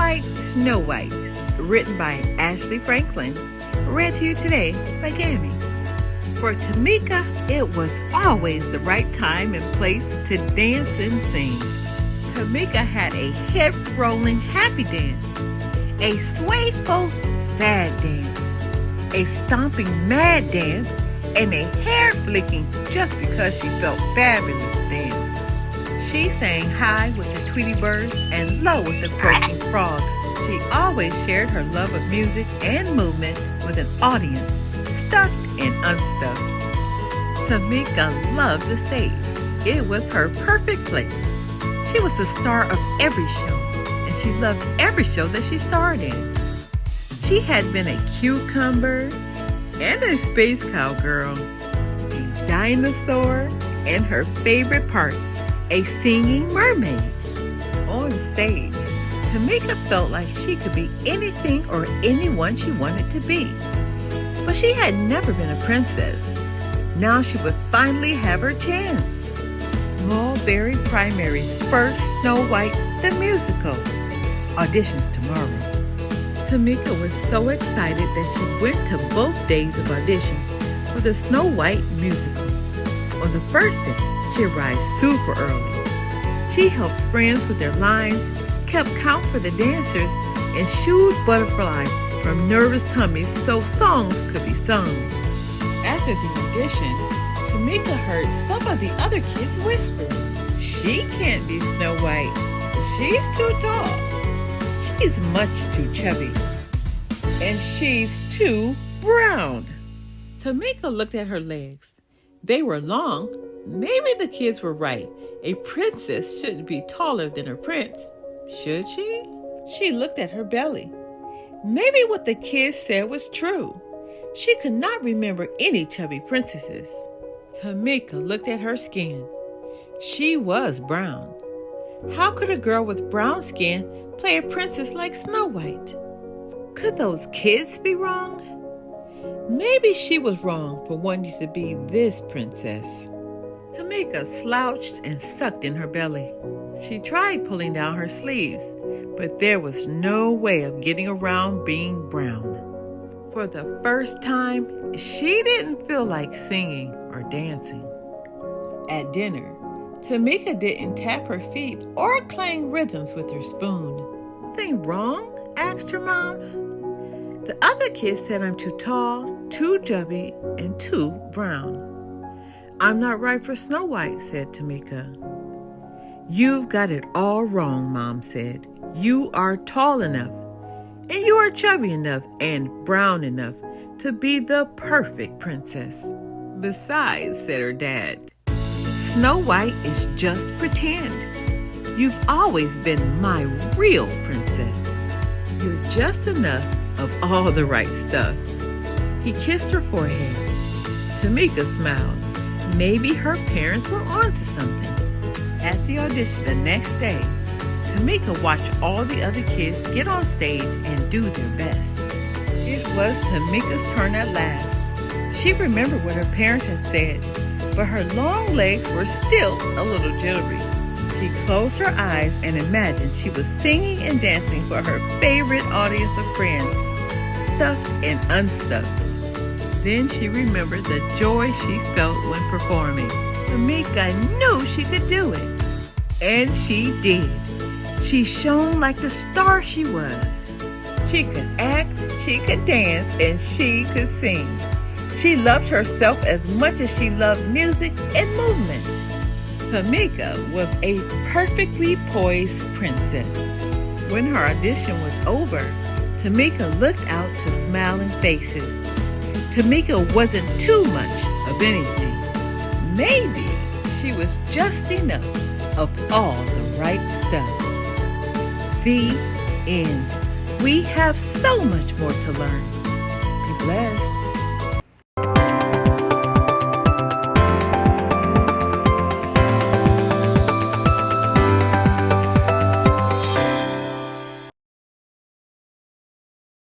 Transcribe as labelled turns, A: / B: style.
A: White, Snow White, written by Ashley Franklin, read to you today by Gammy. For Tamika, it was always the right time and place to dance and sing. Tamika had a hip-rolling happy dance, a swayful sad dance, a stomping mad dance, and a hair-flicking just because she felt fabulous dance. She sang high with the Tweety birds and low with the croaking frogs. She always shared her love of music and movement with an audience, stuffed and unstuffed. Tamika loved the stage. It was her perfect place. She was the star of every show, and she loved every show that she starred in. She had been a cucumber and a space cowgirl, a dinosaur, and her favorite part, a singing mermaid. On stage, Tamika felt like she could be anything or anyone she wanted to be. But she had never been a princess. Now she would finally have her chance. Mulberry Primary's first Snow White the musical. Auditions tomorrow. Tamika was so excited that she went to both days of auditions for the Snow White musical. On the first day, she arrived super early. She helped friends with their lines, kept count for the dancers, and shooed butterflies from nervous tummies so songs could be sung. After the audition, Tamika heard some of the other kids whisper, "She can't be Snow White. She's too tall. She's much too chubby. And she's too brown." Tamika looked at her legs. They were long. Maybe the kids were right. A princess shouldn't be taller than her prince, should she? She looked at her belly. Maybe what the kids said was true. She could not remember any chubby princesses. Tamika looked at her skin. She was brown. How could a girl with brown skin play a princess like Snow White? Could those kids be wrong? Maybe she was wrong for wanting to be this princess. Tamika slouched and sucked in her belly. She tried pulling down her sleeves, but there was no way of getting around being brown. For the first time, she didn't feel like singing or dancing. At dinner, Tamika didn't tap her feet or clang rhythms with her spoon. "Anything wrong?" asked her mom. "The other kids said I'm too tall, too chubby, and too brown." "I'm not right for Snow White," said Tamika. "You've got it all wrong," Mom said. "You are tall enough, and you are chubby enough and brown enough to be the perfect princess." "Besides," said her dad, "Snow White is just pretend. You've always been my real princess. You're just enough of all the right stuff." He kissed her forehead. Tamika smiled. Maybe her parents were onto something. At the audition the next day, Tamika watched all the other kids get on stage and do their best. It was Tamika's turn at last. She remembered what her parents had said, but her long legs were still a little jittery. She closed her eyes and imagined she was singing and dancing for her favorite audience of friends, stuffed and unstuffed. Then she remembered the joy she felt when performing. Tamika knew she could do it. And she did. She shone like the star she was. She could act, she could dance, and she could sing. She loved herself as much as she loved music and movement. Tamika was a perfectly poised princess. When her audition was over, Tamika looked out to smiling faces. Tamika wasn't too much of anything. Maybe she was just enough of all the right stuff. The end. We have so much more to learn. Be blessed.